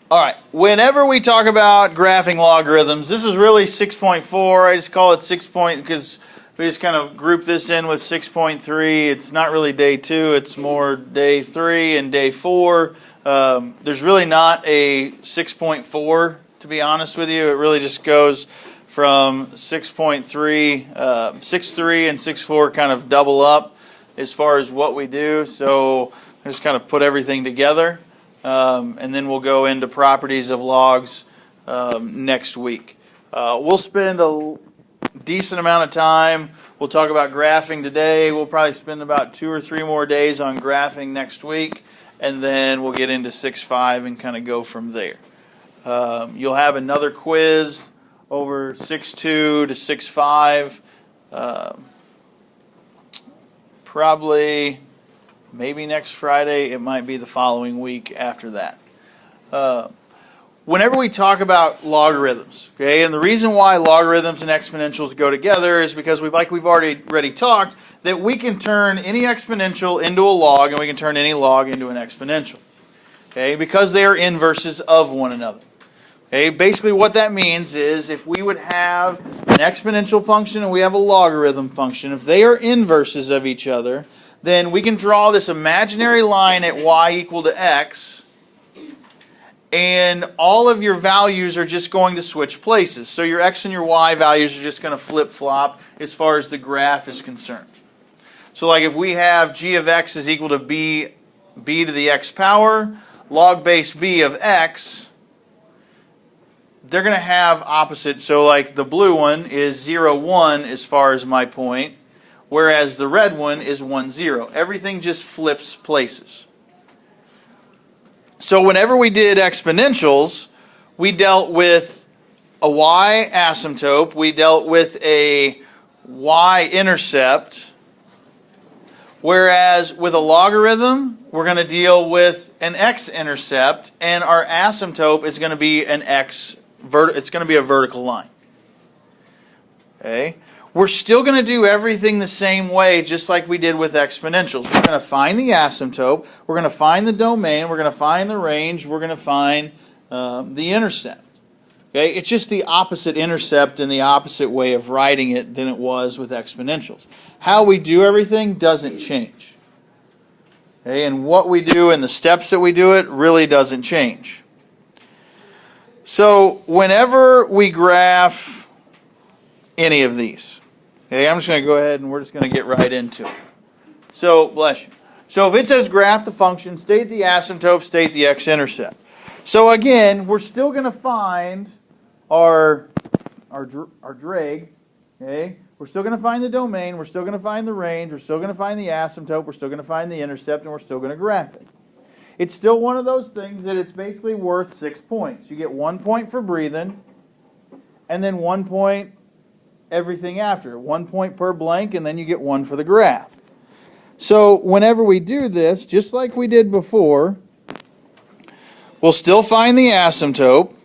All right, whenever we talk about graphing logarithms, this is really 6.4. I just call it 6 because we just kind of group this in with 6.3. It's not really day 2, it's more day 3 and day 4. There's really not a 6.4, to be honest with you. It really just goes from 6.3, 6.3 and 6.4 kind of double up as far as what we do. So I just kind of put everything together. And then we'll go into properties of logs next week. We'll spend a decent amount of time. We'll talk about graphing today. We'll probably spend about 2 or 3 more days on graphing next week. And then we'll get into 6.5 and kind of go from there. You'll have another quiz over 6.2 to 6.5. Probably... maybe next Friday, it might be the following week after that. Whenever we talk about logarithms, okay, and the reason why logarithms and exponentials go together is because we've already talked, that we can turn any exponential into a log and we can turn any log into an exponential. Okay, because they are inverses of one another. Okay, basically what that means is if we would have an exponential function and we have a logarithm function, if they are inverses of each other, then we can draw this imaginary line at y equal to x, and all of your values are just going to switch places. So your x and your y values are just going to flip-flop as far as the graph is concerned. So like if we have g of x is equal to b to the x power, log base b of x, they're going to have opposite. So like the blue one is 0, 1 as far as my point, whereas the red one is 1, 0. Everything just flips places. So whenever we did exponentials, we dealt with a y asymptote, we dealt with a y-intercept, whereas with a logarithm, we're going to deal with an x-intercept, and our asymptote is going to be it's going to be a vertical line. Okay? We're still going to do everything the same way, just like we did with exponentials. We're going to find the asymptote, we're going to find the domain, we're going to find the range, we're going to find the intercept. Okay? It's just the opposite intercept and the opposite way of writing it than it was with exponentials. How we do everything doesn't change. Okay? And what we do and the steps that we do it really doesn't change. So whenever we graph any of these, okay, I'm just going to go ahead and we're just going to get right into it. So, bless you. So if it says graph the function, state the asymptote, state the x-intercept. So again, we're still going to find our drag. Okay? We're still going to find the domain, we're still going to find the range, we're still going to find the asymptote, we're still going to find the intercept, and we're still going to graph it. It's still one of those things that it's basically worth 6 points. You get 1 point for breathing, and then 1 point everything after. 1 point per blank, and then you get 1 for the graph. So whenever we do this, just like we did before, we'll still find the asymptote.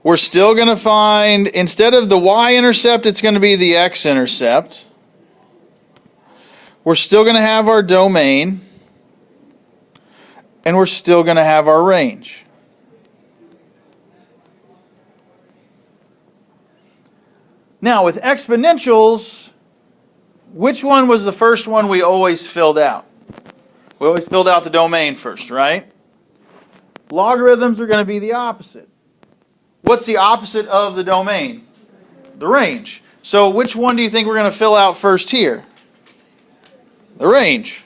We're still going to find, instead of the y-intercept, it's going to be the x-intercept. We're still going to have our domain. And we're still going to have our range. Now, with exponentials, which one was the first one we always filled out? We always filled out the domain first, right? Logarithms are going to be the opposite. What's the opposite of the domain? The range. So which one do you think we're going to fill out first here? The range.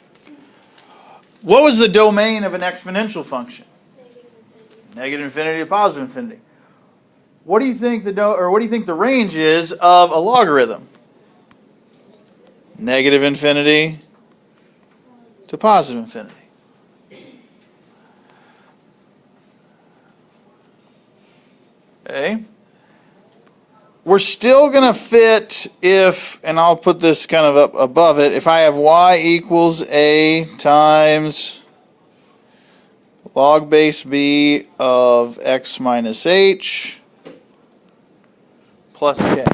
What was the domain of an exponential function? Negative infinity to positive infinity. What do you think the range is of a logarithm? Negative infinity to positive infinity. Okay. We're still going to fit if, and I'll put this kind of up above it, if I have y equals a times log base b of x minus h plus k.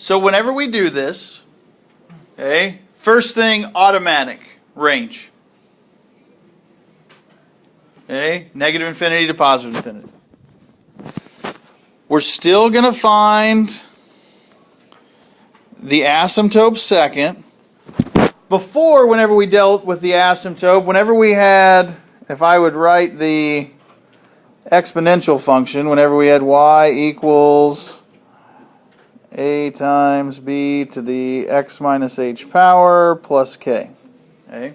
So whenever we do this, okay, first thing, automatic range. Okay, negative infinity to positive infinity. We're still going to find the asymptote second. Before, whenever we dealt with the asymptote, whenever we had, if I would write the exponential function, whenever we had y equals a times b to the x minus h power plus k. Okay.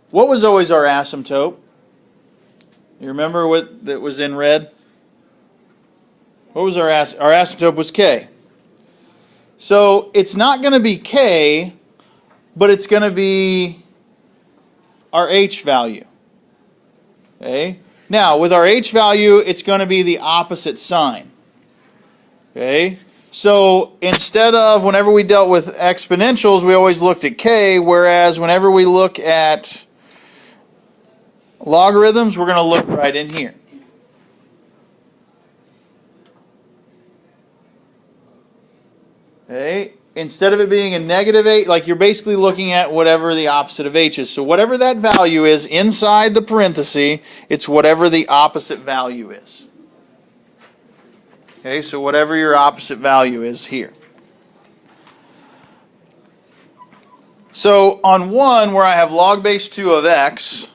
What was always our asymptote? You remember what that was in red? What was our asymptote was k. So it's not going to be k, but it's going to be our h value. Okay? Now, with our h value, it's going to be the opposite sign. Okay? So instead of whenever we dealt with exponentials, we always looked at k, whereas whenever we look at logarithms, we're going to look right in here. Okay? Instead of it being a negative 8, like you're basically looking at whatever the opposite of h is. So whatever that value is inside the parenthesis, it's whatever the opposite value is. Okay, so whatever your opposite value is here. So on 1, where I have log base 2 of x,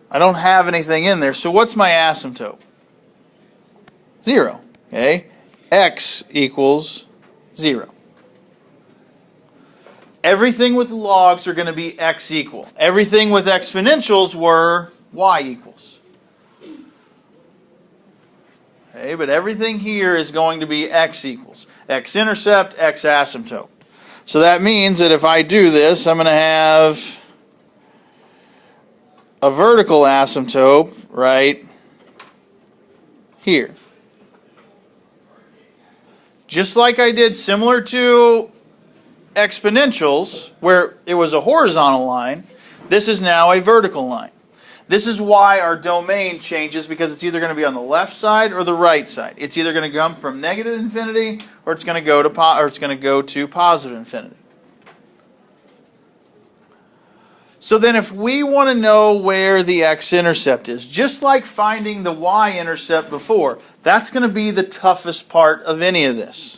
I don't have anything in there. So what's my asymptote? 0. Okay? X equals 0. Everything with logs are going to be x equal. Everything with exponentials were y equals. Okay, but everything here is going to be x equals. X-intercept, x-asymptote. So that means that if I do this, I'm going to have a vertical asymptote right here. Just like I did similar to exponentials, where it was a horizontal line, this is now a vertical line. This is why our domain changes, because it's either going to be on the left side or the right side. It's either going to come from negative infinity or it's going to go to positive infinity. So then if we want to know where the x-intercept is, just like finding the y-intercept before, that's going to be the toughest part of any of this.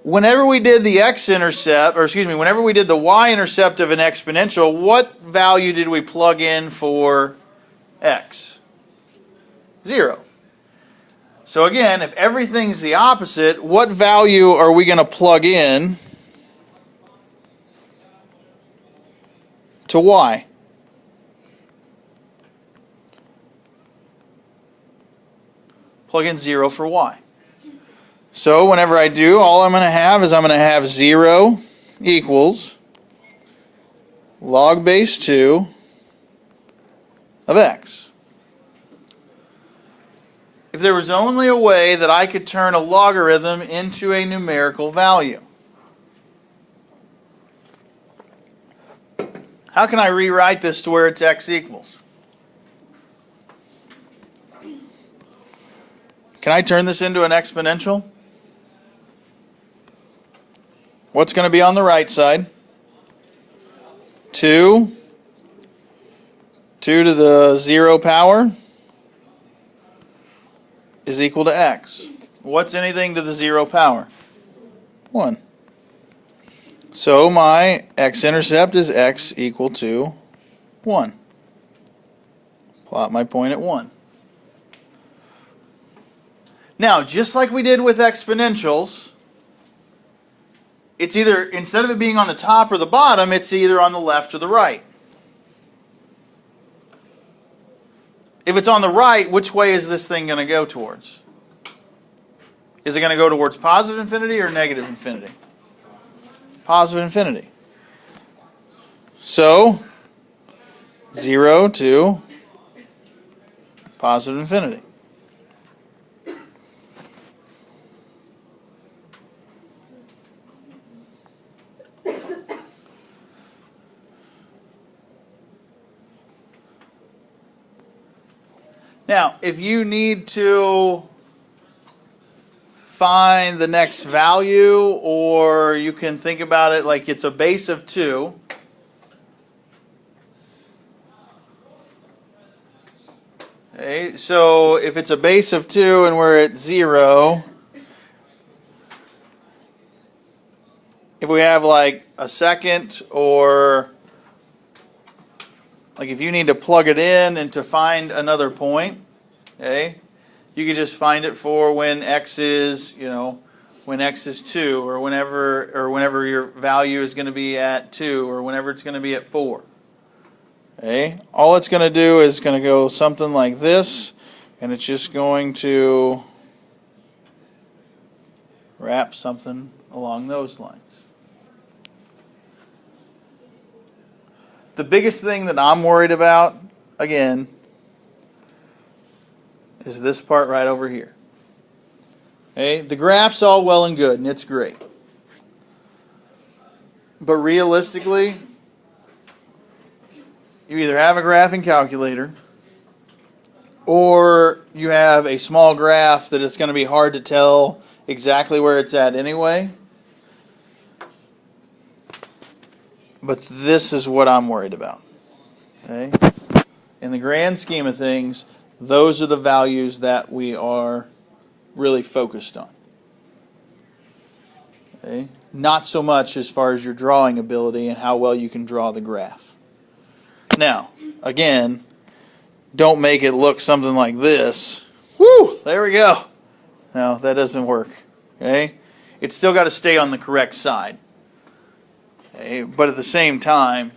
Whenever we did the x-intercept, whenever we did the y-intercept of an exponential, what value did we plug in for x? 0. So again, if everything's the opposite, what value are we going to plug in to y? Plug in 0 for y. So whenever I do, all I'm going to have is I'm going to have 0 equals log base 2 of x. If there was only a way that I could turn a logarithm into a numerical value. How can I rewrite this to where it's x equals? Can I turn this into an exponential? What's going to be on the right side? 2 to the 0 power is equal to x. What's anything to the 0 power? 1. So my x-intercept is x equal to 1. Plot my point at 1. Now, just like we did with exponentials, it's either, instead of it being on the top or the bottom, it's either on the left or the right. If it's on the right, which way is this thing going to go towards? Is it going to go towards positive infinity or negative infinity? Positive infinity. So, 0 to positive infinity. Now, if you need to find the next value, or you can think about it like it's a base of 2. Okay, so if it's a base of 2 and we're at 0, if we have like a second, or like if you need to plug it in and to find another point, okay, you can just find it for when x is, when x is 2, or whenever your value is going to be at 2, or whenever it's going to be at 4. Okay, all it's going to do is going to go something like this, and it's just going to wrap something along those lines. The biggest thing that I'm worried about, again, is this part right over here. Okay, the graph's all well and good, and it's great. But realistically, you either have a graphing calculator, or you have a small graph that it's going to be hard to tell exactly where it's at anyway. But this is what I'm worried about. Okay? In the grand scheme of things, those are the values that we are really focused on. Okay? Not so much as far as your drawing ability and how well you can draw the graph. Now, again, don't make it look something like this. Woo! There we go. No, that doesn't work. Okay? It's still got to stay on the correct side. Okay? But at the same time,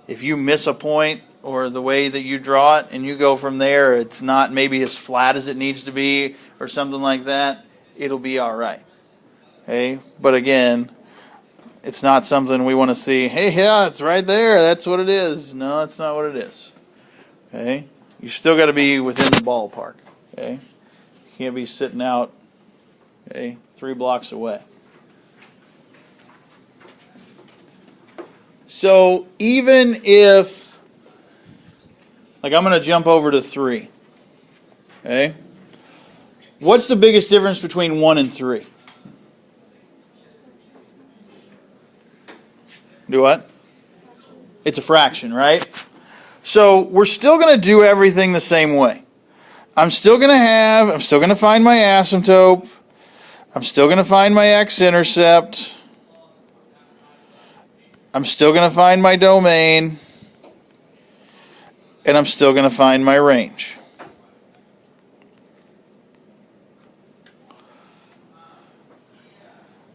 if you miss a point or the way that you draw it and you go from there, it's not maybe as flat as it needs to be or something like that, it'll be all right. Okay? But again, it's not something we want to see, hey, yeah, it's right there, that's what it is. No, that's not what it is. Okay? You still got to be within the ballpark. Okay? You can't be sitting out, 3 blocks away. So even if, like I'm going to jump over to 3. Okay? What's the biggest difference between 1 and 3? Do what? It's a fraction, right? So we're still going to do everything the same way. I'm still going to find my asymptote. I'm still going to find my x-intercept. I'm still going to find my domain. And I'm still going to find my range.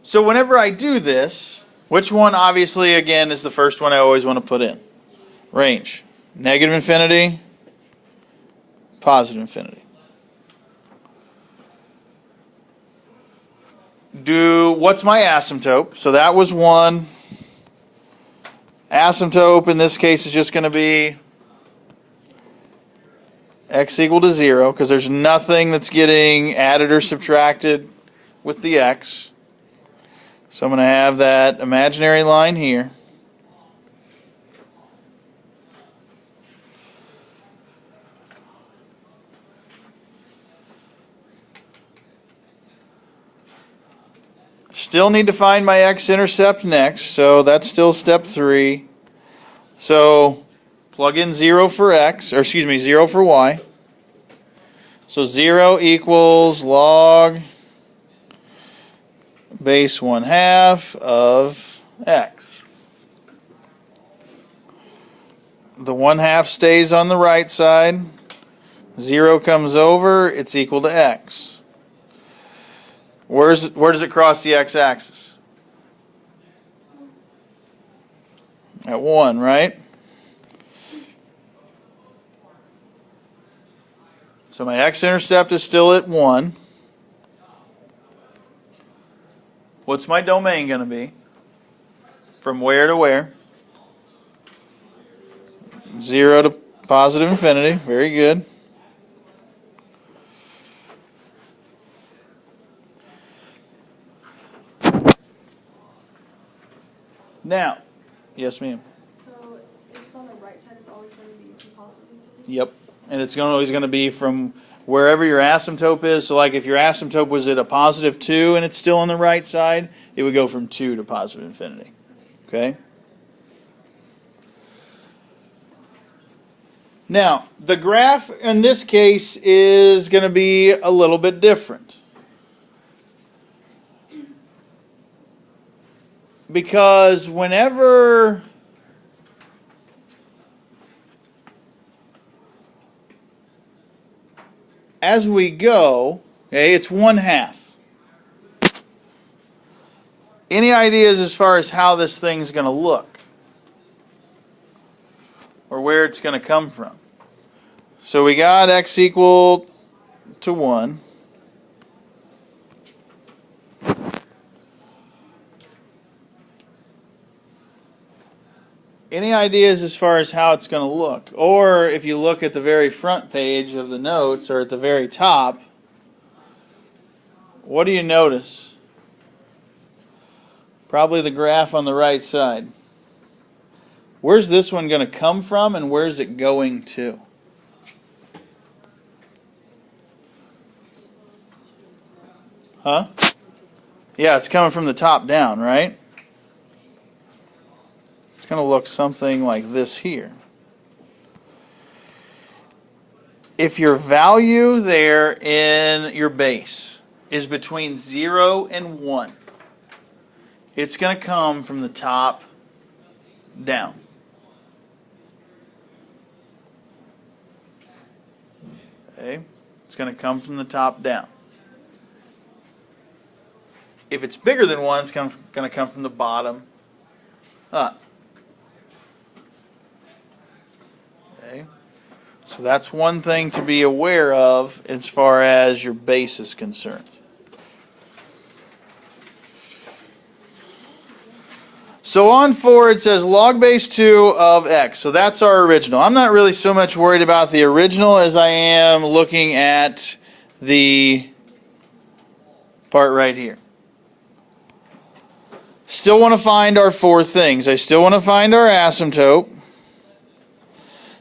So whenever I do this, which one, obviously, again, is the first one I always want to put in? Range. Negative infinity, positive infinity. What's my asymptote? So that was 1. Asymptote, in this case, is just going to be x equal to 0, because there's nothing that's getting added or subtracted with the x. So I'm going to have that imaginary line here. Still need to find my x-intercept next, so that's still step 3. So plug in 0 for x, or excuse me, 0 for y. So 0 equals log base 1/2 of x. The 1/2 stays on the right side. 0 comes over, it's equal to x. Where does it cross the x-axis? At 1, right? So my x-intercept is still at 1. What's my domain going to be? From where to where? 0 to positive infinity. Very good. Now, yes, ma'am. So if it's on the right side, it's always going to be from positive infinity? Yep. And it's always going to be from wherever your asymptote is. So like if your asymptote was at a positive 2 and it's still on the right side, it would go from 2 to positive infinity. Okay? Now, the graph in this case is going to be a little bit different. Because whenever as we go, okay, it's 1/2. Any ideas as far as how this thing's going to look? Or where it's going to come from? So we got x equal to 1. Any ideas as far as how it's going to look? Or if you look at the very front page of the notes or at the very top, what do you notice? Probably the graph on the right side. Where's this one going to come from and where's it going to? Huh? Yeah, it's coming from the top down, right? It's going to look something like this here. If your value there in your base is between 0 and 1, it's going to come from the top down. Okay? It's going to come from the top down. If it's bigger than 1, it's going to come from the bottom up. Okay? So that's one thing to be aware of as far as your base is concerned. So on 4 it says log base 2 of x. So that's our original. I'm not really so much worried about the original as I am looking at the part right here. Still want to find our 4 things. I still want to find our asymptote.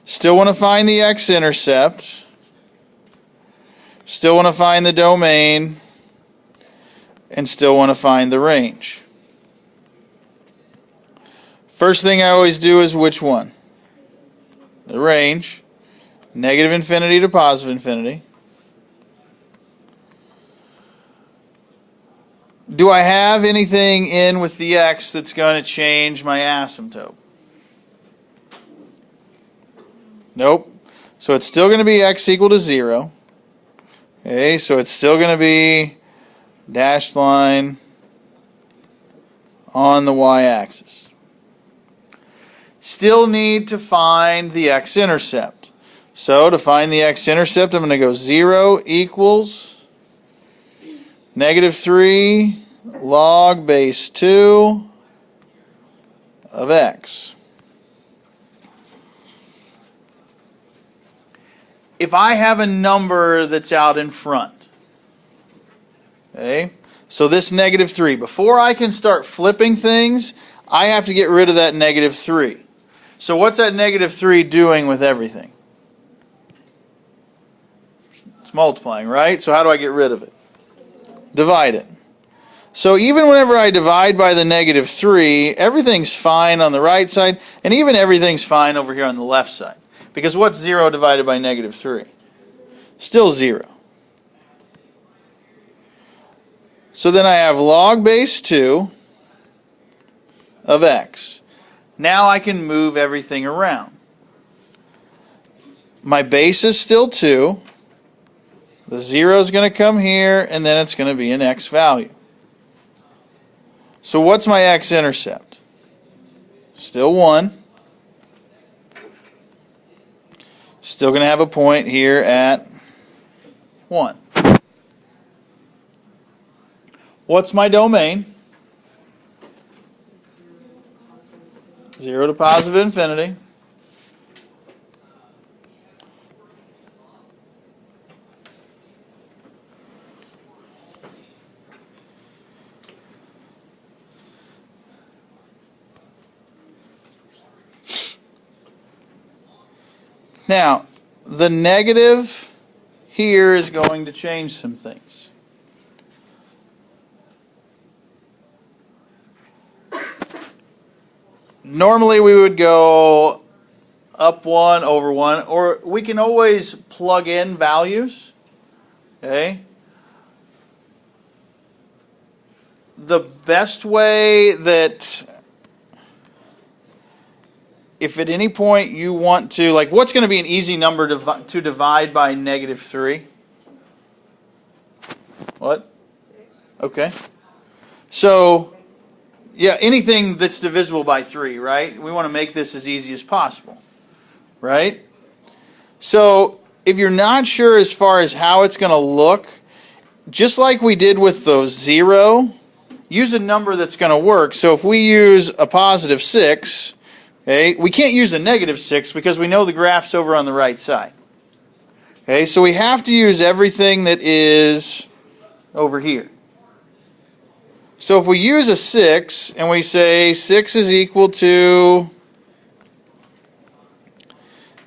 Still want to find the x-intercept. Still want to find the domain. And still want to find the range. First thing I always do is which one? The range. Negative infinity to positive infinity. Do I have anything in with the x that's going to change my asymptote? Nope. So it's still going to be x equal to 0. Okay, so it's still going to be dashed line on the y-axis. Still need to find the x-intercept. So to find the x-intercept, I'm going to go 0 equals negative 3 log base 2 of x. If I have a number that's out in front, okay, so this negative 3, before I can start flipping things, I have to get rid of that negative 3. So what's that negative 3 doing with everything? It's multiplying, right? So how do I get rid of it? Divide it. So even whenever I divide by the negative 3, everything's fine on the right side, and even everything's fine over here on the left side. Because what's 0 divided by negative 3? Still 0. So then I have log base 2 of x. Now I can move everything around. My base is still 2. The 0 is going to come here, and then it's going to be an x value. So what's my x-intercept? Still 1. Still going to have a point here at 1. What's my domain? 0 to positive infinity. Now, the negative here is going to change some things. Normally we would go up 1 over 1, or we can always plug in values. Okay? The best way that, if at any point you want to, like, what's going to be an easy number to divide by -3? What? Okay. So, yeah, anything that's divisible by 3, right? We want to make this as easy as possible, right? So, if you're not sure as far as how it's going to look, just like we did with the 0, use a number that's going to work. So if we use a positive 6, okay, we can't use a -6 because we know the graph's over on the right side. Okay, so we have to use everything that is over here. So if we use a 6 and we say 6 is equal to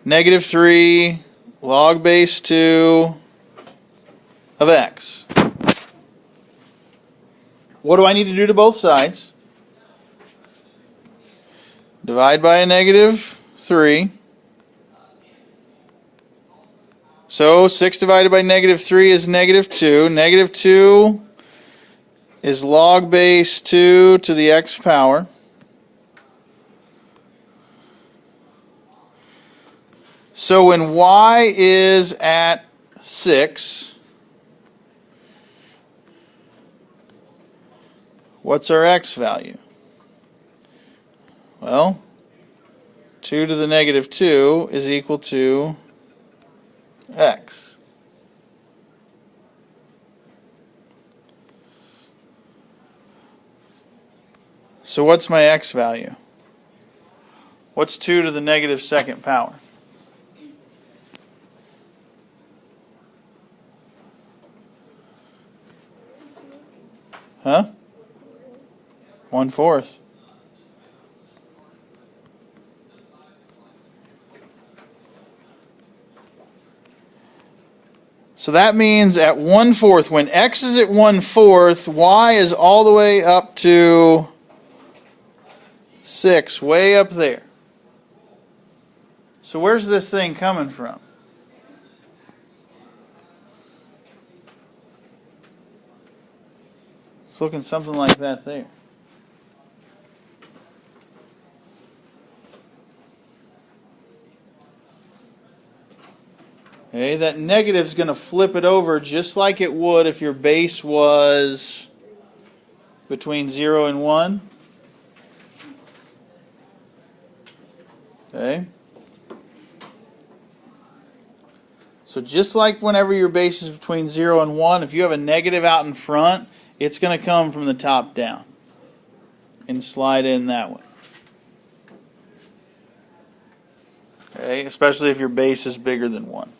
-3 log base 2 of x. What do I need to do to both sides? Divide by a -3. So 6 divided by -3 is -2. -2 is log base 2 to the x power. So when y is at 6, what's our x value? Well, 2 to the -2 is equal to x. So what's my x value? What's 2 to the -2nd power? Huh? 1/4. So that means at 1/4, when x is at 1/4, y is all the way up to 6, way up there. So where's this thing coming from? It's looking something like that there. Okay, that negative is going to flip it over just like it would if your base was between 0 and 1. Okay. So just like whenever your base is between 0 and 1, if you have a negative out in front, it's going to come from the top down and slide in that way. Okay, especially if your base is bigger than 1.